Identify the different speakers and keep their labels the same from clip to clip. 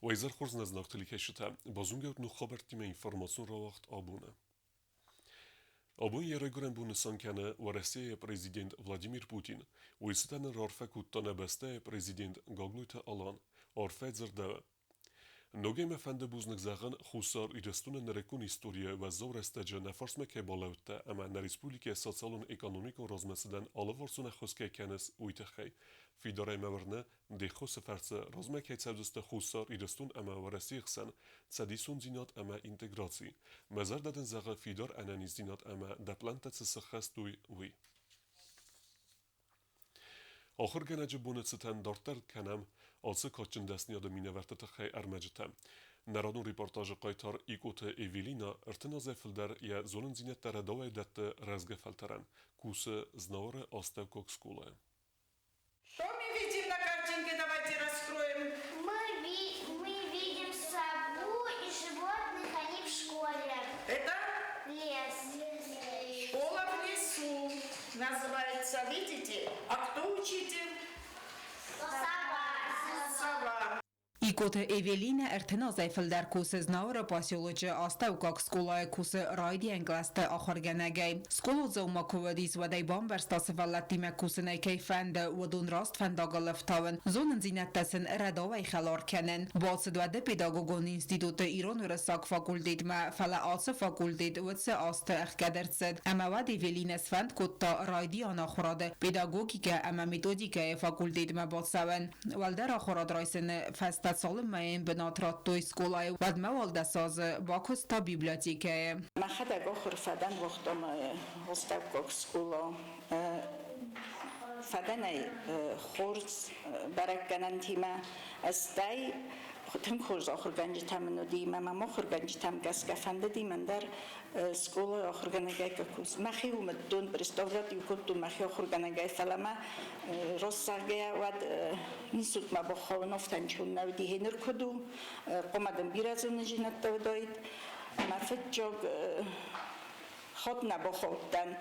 Speaker 1: ویزر خورز نزناختلی کشته بازونگه نو خبرتی من اینفورماسیون را وقت آبونه. آبون یه رگرن بونسان کنه و رسیه پرزیدنت ولادیمیر پوتین و ایستان رارفه کتانه بسته پرزیدنت گاگلویت آلان آرفه زرده. نوگه مفنده بوزنک زغن خوصار ایرستون نرکون ایستوریه و زور استجه نفرسمه که بالاوته اما نریسپولیک سوسیالون اکانومیک و رازمسدن آلوورسون خسکه کنس اویتخی فیداره مورنه دی خوص فرس رازمه که تسودست خوصار ایرستون اما ورسی خسن تسدیسون زینات اما انتگراسی مزار دادن زغه فیدار انانی زینات اما دپلانت تسخست دوی وی. آخر گنج بونتستن دارتر کنم آسه کاتچن دستنیا دمینه ورتت خی ارمجتم. نرادون ریپورتاج قایتار ایکوت ایویلینا ارتنازه فلدر یا زولن زینت در دوای دت رزگه فلترن کوس знаворе Остав Кокскуле.
Speaker 2: Что мы видим на картинке? Давайте раскроем.
Speaker 3: Мы видим сову и животных, они в школе.
Speaker 2: Это
Speaker 3: Лес.
Speaker 2: школа в лесу. Называется, видите? А кто учитель?
Speaker 3: Сова.
Speaker 2: Сова.
Speaker 4: Իկոթը Էվելինը Էրթենազայֆլ դար կուսыз նավրը պասյոլոջը աստավ կակ սկոլայ կուսը ռայդի անգլաստը ախարգանագայ։ Սկոլոզը ումակովադիս վադայ բամբերստասը վալատի մե կուսն այկայ ֆանդը վդուն rast ֆանդագալվտավն զոնն զինատասն ռադավայ խալարքենեն։ Բացը դվադը պեդագոգոն ինստիտուտը իրոն ուրսակ ֆակուլտետ մա ֆալա ասը ֆակուլտետ վծը աստը ախկադերցդ։ Ամա վադ Էվելինս ֆանդ կոտտա ռայդի անախորադը պեդագոգիկա ամա մեթոդիկա ֆակուլտետ մա բացավն։ Վալդար ախորադրայսն ֆաստա Соломеем бенатраттой сколай вадмавалда сазы бакуста библиотекае.
Speaker 5: Махада гохор фадан вахтом Остав Кокскуле фаданай хорс баракканан тима астай تم خورز آخر گنج تامنو دیم اما ما آخر گنج تام گس گفنده دیم در سکول آخر گنگای ککوس مخی اومد دون برستوراتی کتو مخی آخر گنگای فلما راسگه واد نیست ما با خوان افتن چون نودی هنر کدو قمدم بیرازو نجینت داید ما فتجاگ خود نباخودن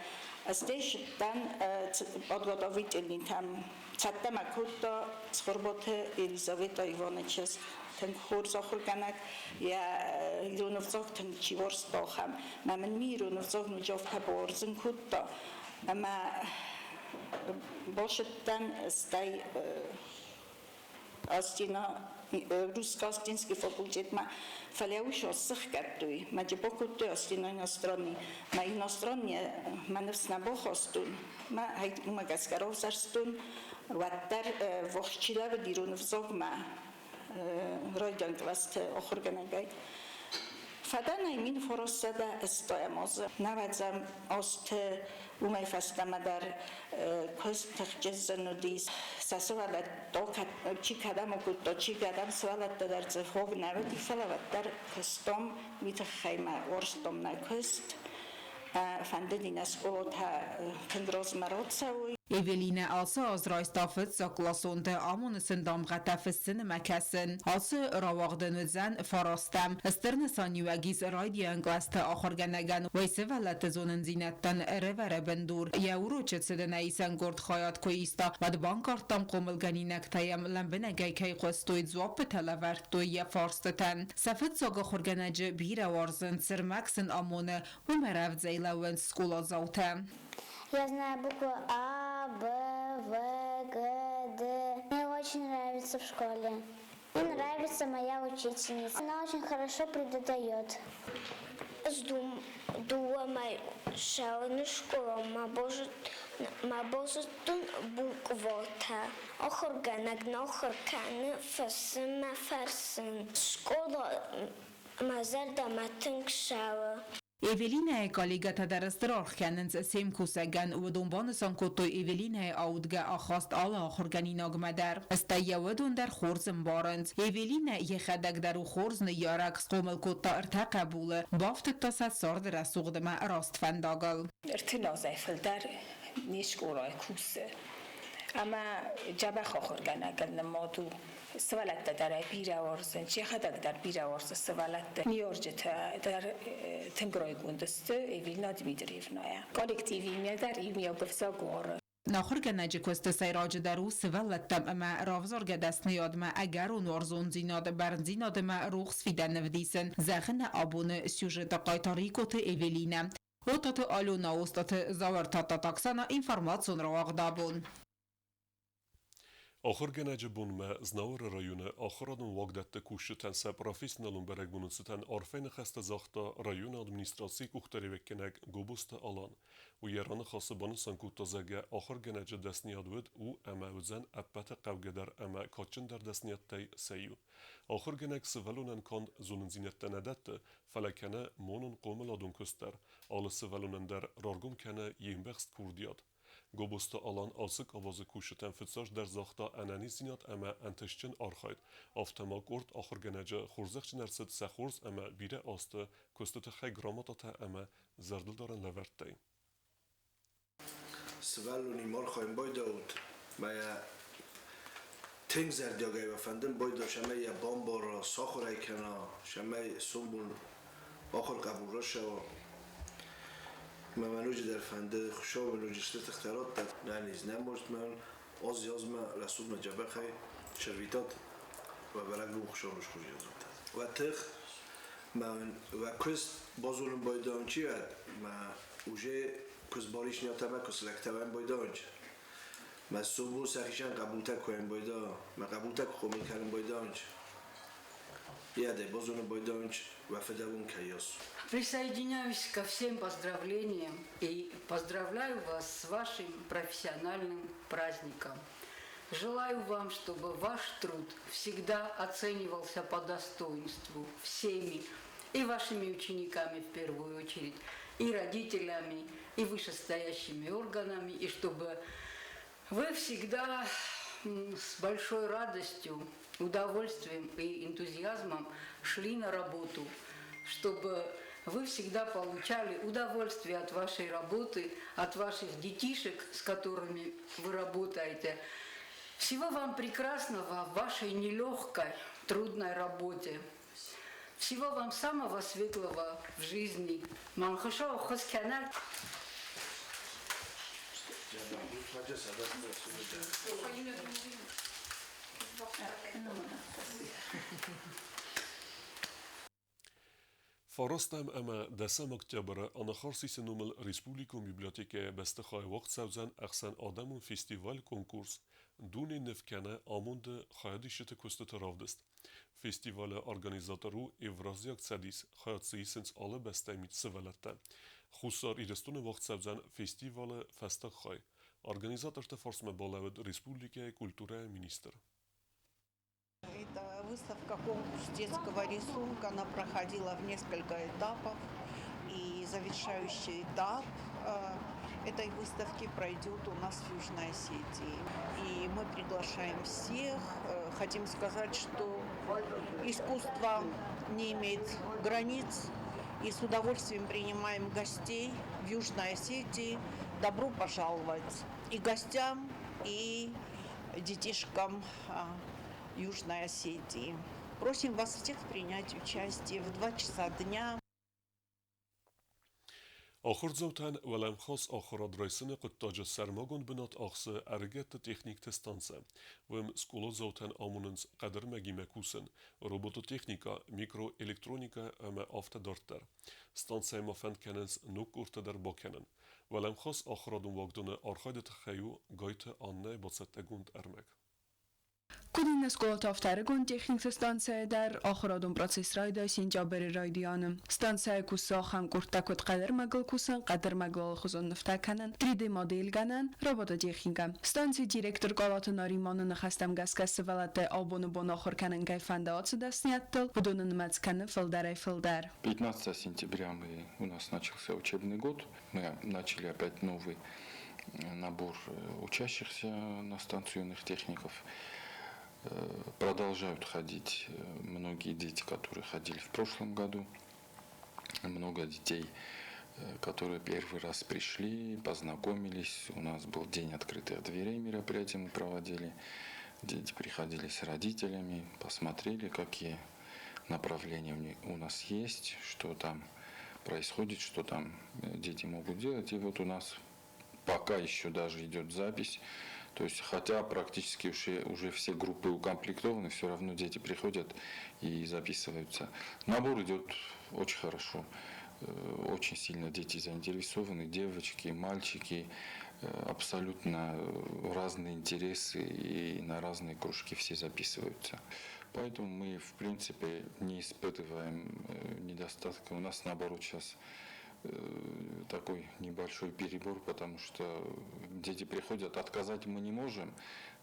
Speaker 5: استیشتن آدواداویت الینتام چتم اکوتا سخوربات الیزاویتا ایوانچس تن خورز آخر کنک یا ایرونوزاق تن چیوارس داخم من میرونوزاق نجافت بارزن کوتا اما باشدن استی Աստինա ռուսկաստինսկի ֆակուլտետ մա фалеуш осых картуй маджибокуту остино иностранный ма иностранный маневсна бохостун ма хайт умагаскаров зарстун ваттар вохчилав дирунов зогма ройдан класт охорганагай فدان این فرصت استایماز نوازم است اومای فستم در کس تخجز نودیس سوالت دکت چی کدام کود چی کدام سوالت در زخوب نودی فلوت در کستم میتخیم ورستم نکست فندین اسکولت کندراز مراد سوی
Speaker 4: Էվելինը ասը ազրայստաֆըց սակլասոնտը ամունսն դամղատաֆսն մակասն ասը ռավաղդնուձան ֆարաստամ ստերնսան յուագիս ռայդի անգլաստը ախորգանագան վայսը վալատը զոնն զինատտան ռևարը բնդուր եուրոչը ցդնայիսան գորդ խայատ կոիստա վադ բանկարտամ կոմլգանինակ տայամ լամբենագայ կայ խոստոյ զոպը թալավարտոյ ե ֆարստան սաֆտ սոգ ախորգանաջը բիրա վարզն ծրմաքսն ամոնը ու մերավ ձեյլավն սկոլազաուտը
Speaker 3: Я знаю буквы А, Б, В, Г, Д. Мне очень нравится в школе. Мне нравится моя учительница. Она очень хорошо преподает. Думаю, что на школу мабозутун буквота. Охорганаг нохоркан фасма фарсан. Школа мазарда матынгшава.
Speaker 4: Էվելինա է կալիգաթա դարստրող կյաննց սեմ կուսագան ու դոմբանը սանքոտո Էվելինա է աուդգա ախաստ ալը ախորգանինագ մադար ըստա եվդուն դար խորզն բարընց Էվելինա եխադակ դար ու խորզն յարակ սկոմլ կոտա ըրթա կաբուլը բավտը տասատ սարդր ասուղդմա rast ֆանդագալ
Speaker 5: ارتنازایفل در نیشکورای کوسه اما جبخ ախորգանագալ նմոտու سوالت در بیراورزن چه خداک در بیراورز سوالت نیورجت در تنگرای گوندست ایویل نادمی دریفنایا کالکتیوی می در ایمیا گفسا گوره
Speaker 4: Նախոր գնաճի կոստեսայ ռաջդարու սվալլատտամ əmə ravzor գդասնի ադմə əgər unor zonzinad բərնձին ադմə ռուխս ֆիդանվդիսն զəxinə abunə սյուժետը qaytarı կոты Evelinə. Otatı Alona ostatı zavartata taksana informasyon ravaqdabun.
Speaker 1: Ахыр генәҗе бунма знавыр районы ахырдан вагдатта кушчытан са профессионалун берек бунусытан арфен хаста захта район администрации кухтаревеккенек гобуста алан. У яраны хасы бану санкутазага ахыр генәҗе дәсниядвид у әмәүзән аппата кавгадар әмә качындар дәснияттай сәю. Ахыр генәк сывалунан кан зунун зинеттан әдәтте фалакана монун комыладун көстәр. Алы сывалунан дар раргум кана йембәхст курдият. Gobusta alan alsık avazı kuşutan fıtsaj der zaxta anani zinat ama antışçın arxayt. Aftamak ort axır genece xurzaqçın ersid saxurz ama bire astı köstütü xay gramatata ama zardıl daran leverttey.
Speaker 6: Svalluni marxayn boydavut. Maya teng zerdiyagay efendim boyda şemeye bambara saxuray kana şemey sumbul axır qaburraşa منوج در فنده خوشا و نوجشت اختیارات داد یعنی زنم باشد من از یازم رسول مجابه خی شرویتات و برای خوشا روش خوش یازم داد و تخ من و کس بازولم بایدان چی هد من اوجه کس باریش نیاتمه کس لکتوان بایدان چی من صبح سخیشن قبول تک کنیم بایدان من قبول تک خومین کنیم بایدان چی یاده بازولم بایدان چی و فدوون کیاس
Speaker 7: Присоединяюсь ко всем поздравлениям и поздравляю вас с вашим профессиональным праздником. Желаю вам, чтобы ваш труд всегда оценивался по достоинству всеми, и вашими учениками в первую очередь, и родителями, и вышестоящими органами, и чтобы вы всегда с большой радостью, удовольствием и энтузиазмом шли на работу, чтобы вы всегда получали удовольствие от вашей работы, от ваших детишек, с которыми вы работаете. Всего вам прекрасного в вашей нелегкой, трудной работе. Всего вам самого светлого в жизни. Манхашау хаскянак.
Speaker 1: Farastam ama desem oktября anahorsi numel Respublikum Biblioteke bestekhay waqt savzan axsan adamun festival konkurs duni nevkane amunde khayadishete kostet ravdest. Festivale organizatoru Evraziak Tsadis khayatsisens alle bestemit sevelette. Khusar idestune waqt savzan festivale festakhay. Организатор форсме болавед Республики культура министр.
Speaker 8: Это выставка конкурс детского рисунка, она проходила в несколько этапов, и завершающий этап этой выставки пройдет у нас в Южной Осетии. И мы приглашаем всех, хотим сказать, что искусство не имеет границ, и с удовольствием принимаем гостей в Южной Осетии. Добро пожаловать и гостям, и детишкам Южной Осетии. Просим вас всех принять участие в 2 часа дня.
Speaker 1: آخر زوتن ولم خاص آخراد رئیسن قطاج سرماگون بنات آخصه ارگت تکنیک تستانسه وم سکولا زوتن آموننز قدر مگی مکوسن روبوتوتکنیکا میکرو الکترونیکا اما آفت دارتر ستانسه مافند کننز نوک ارته در باکنن ولم خاص آخرادون واقدون آرخاید تخیو گایت آنه باسته ارمک
Speaker 9: Kudin skol taftargon техник станция дар охиродун процесс райда сентябрь райдианым. Станция куса хам куртакот қадар магл кусан қадар магл хузон нефтаканан 3D модель ганан робототехника. Станция директор Галата Наримана нахастам гаскас валате обону бон охир канан гайфанда отсудасняттл будунун мацканы филдар.
Speaker 10: 15 сентября у нас начался учебный год. Мы начали опять новый набор учащихся на станцию юных техников. Продолжают ходить многие дети, которые ходили в прошлом году. Много детей, которые первый раз пришли, познакомились. У нас был день открытых дверей, мероприятие мы проводили. Дети приходили с родителями, посмотрели, какие направления у нас есть, что там происходит, что там дети могут делать. И вот у нас пока еще даже идет запись. То есть, хотя практически уже все группы укомплектованы, все равно дети приходят и записываются. Набор идет очень хорошо. Очень сильно дети заинтересованы, девочки, мальчики, абсолютно разные интересы и на разные кружки все записываются. Поэтому мы, в принципе, не испытываем недостатка. У нас, наоборот, сейчас такой небольшой перебор, потому что дети приходят, отказать мы не можем,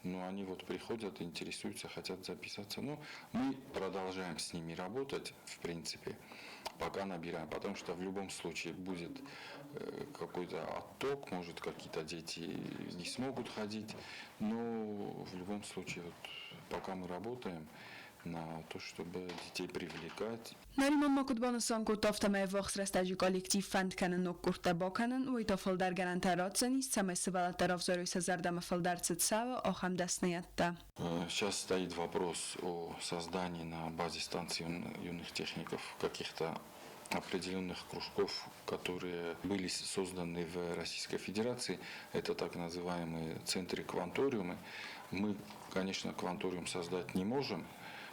Speaker 10: но они вот приходят, интересуются, хотят записаться. Но мы продолжаем с ними работать, в принципе, пока набираем, потому что в любом случае будет какой-то отток, может, какие-то дети не смогут ходить, но в любом случае, вот, пока мы работаем на то, чтобы детей привлекать.
Speaker 9: Նարիման մակուտբանսան կուտովտամե վոխսրաստաջի կոլեկտիվ ֆանդկանն ու կուրտաբոկանն ու իտոֆլդար гарантарացնից ցամեսվալատարով զորույսը զարդամը ֆլդարցծավը ոխամդասնիятта.
Speaker 10: Сейчас стоит вопрос о создании на базе станции юных техников каких-то определенных кружков, которые были созданы в Российской Федерации. Это так называемые центры-кванториумы. Мы, конечно, кванториум создать не можем,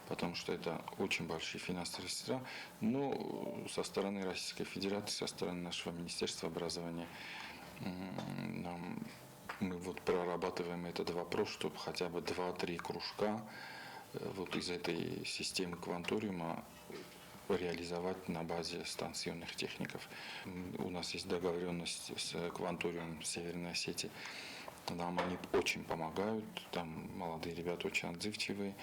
Speaker 10: потому что это очень большие финансовые средства, но со стороны Российской Федерации, со стороны нашего Министерства образования мы вот прорабатываем этот вопрос, чтобы хотя бы 2-3 кружка вот из этой системы кванториума реализовать на базе станционных техников. У нас есть договоренность с кванториумом Северной Осетии. Нам они очень помогают, там молодые ребята очень отзывчивые.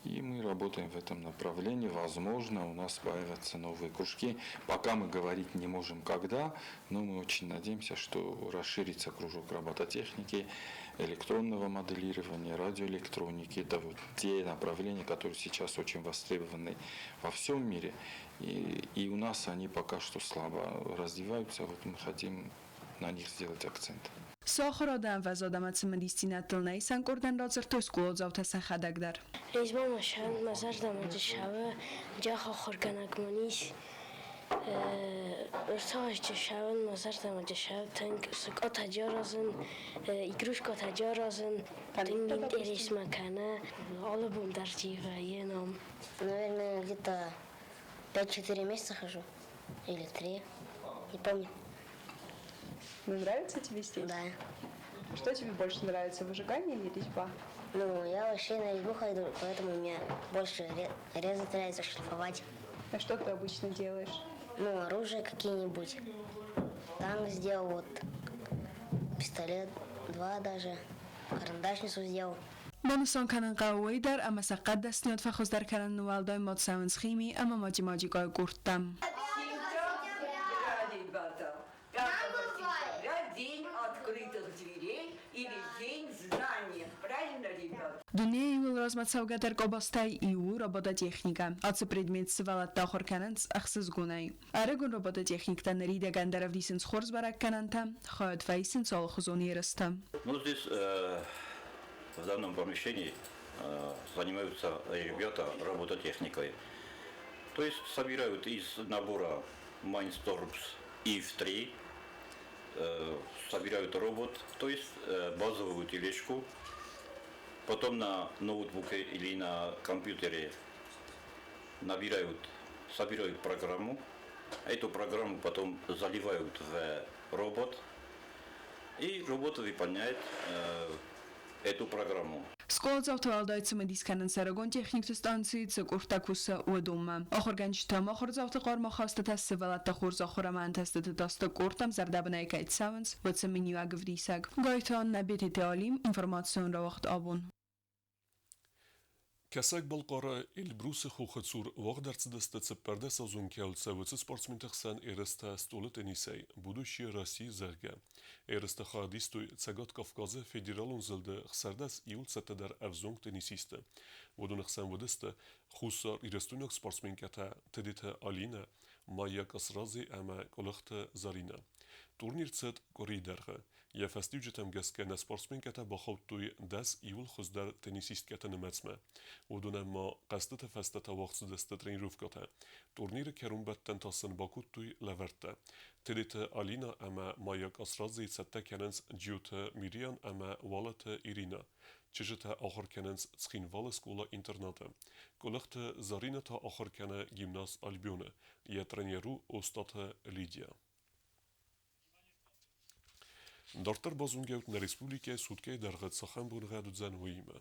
Speaker 10: И мы работаем в этом направлении. Возможно, у нас появятся новые кружки. Пока мы говорить не можем когда, но мы очень надеемся, что расширится кружок робототехники, электронного моделирования, радиоэлектроники. Это вот те направления, которые сейчас очень востребованы во всем мире. И у нас они пока что слабо развиваются. Вот мы хотим на них сделать акцент.
Speaker 9: Սոխրոդան վազոդամացը մդիստինատլնեի սանկորդան ռոցրտոյս կուլոձավ թասախադագդար.
Speaker 11: Ռիզման մաշան մազար դամաձը շավը ջախա խորգանակմանիս ըրթաղաշ ջշավն մազար դամաձը շավ թանք սկոտ հաջարազն իգրուշ կոտ հաջարազն տնգ интерес макана алабум дарджива еном.
Speaker 3: Наверное, где-то 5-4 месяца хожу. Или 3. Не помню.
Speaker 9: Ну, нравится тебе здесь?
Speaker 3: Да.
Speaker 9: Что тебе больше нравится, выжигание или резьба?
Speaker 3: Ну, я вообще на резьбу хожу, поэтому мне больше резать нравится, шлифовать.
Speaker 9: А что ты обычно делаешь?
Speaker 3: Ну, оружие какие-нибудь. Танк сделал, вот. Пистолет 2 даже. Карандашницу сделал.
Speaker 9: Манусон канан قوی در اما سقط دست نیاد فخوز در کنن نوالدای ماد ساونس خیمی اما ماجی گای گورتم.
Speaker 2: День открытых дверей или день знаний. Правильно, ребята?
Speaker 9: Դունի իուլ ռազմացավգատեր կոբաստայ իու ռոբոտոտեխնիկա ացը предмет սվալատ տախոր կանանց ախսыз գունայ արագուն ռոբոտոտեխնիկտաների դեգանդարավ դիսենց խորզ բարակ կանանտա խոյդ վայսին ծոլխուզոնի երստա.
Speaker 12: Ну, здесь в данном помещении занимаются ребята робототехникой. То есть собирают из набора Mindstorms IF3, собирают робот, то есть базовую тележку, потом на ноутбуке или на компьютере собирают программу, эту программу потом заливают в робот, и робот выполняет эту программу.
Speaker 9: Սկոլձով թվալդայցը մդիս կանան սարագոն տեխնիկ տստանցի ծկուրտակուսը ուդումը. Ախորգանչ թամ ախորձավ տղարմա խաստը տասը վալատ տխուրզ ախորաման տաստը տաստը կուրտամ զարդաբնայ կայտ սավնց վծը մինյու ագվրիսակ. Գայթան նաբիտ էտեալիմ ինվորմացիոն ռավաղտ աբուն.
Speaker 1: Կասակ բալկարը Էլբրուսը խուխացուր ող դարձդստը ծպարդը սազուն կյալցը վծը սպորտսմին տխսան երստը ստոլը տենիսեի, բուդուշի ռասի զարգը. Երստը խադիստույ ծագատ կավկազը ֆեդերալուն զլդը խսարդաս իուլ ծտադար ավզոնք տենիսիստը. Vodun xsan vodiste xusar irestuniak sportsmenkata tedite Alina, Maya Kasrazi ama kolakte Zarina. Տուրնիր ցդ կորիդերը եւ հստի ջտեմ գսկենը սպորտսմեն կետա բախոտույ դաս իուլ խոզդար տենիսիստ կետը նմեցմը ուդունեմա կաստը ֆեստա վախց դստտրին ռուվկոթը Տուրնիրը քերումբետ տենտասն բակուտույ լևերտը Տեդիտը Ալինա ամա մայակ ասրազի ցտա կենենց ջյուտը Միրիան ամա վալաթը Իրինա Չժտա ախոր կենենց ցխինվալը սկոլա ինտերնատը Կոլղտը Զարինը թա ախոր կենը գիմնաս Ալբյոնը Ետրենյերու օստաթը Լիդիա Դորտեր բազունգեուտն ռեսպուլիկե սուտկե դարղët սախան բունղադուձան հույիմը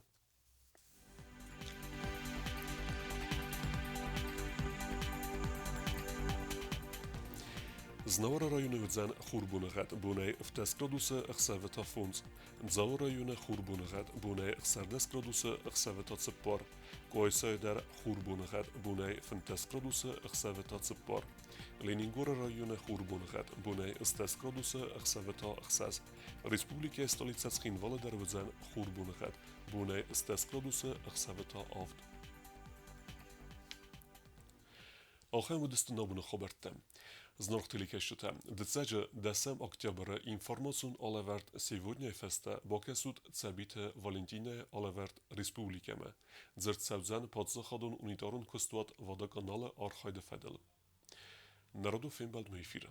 Speaker 1: Znavara rayonu vdzan xurbunegat bunay 15 gradusa xsaveta funz. Dzalo rayonu xurbunegat bunay 14 gradusa xsaveta tsipor. Koysayder xurbunegat bunay 15 gradusa xsaveta tsipor. Leningora rayonu xurbunegat bunay 15 gradusa xsaveta xsaz. Respublika stolica Tsxinvala dar vdzan xurbunegat bunay 15 gradusa xsaveta avd. Охем выдастынабыны хобарттам. Знорхтыликешута. Децаджа 10 октября информацион алаверт сегодня феста бокесуд цабита Валентина алаверт республикама. Дзерцавзан подзахадон унитарун кустуат водоканала архайда федел. Народу фембалд мейфира.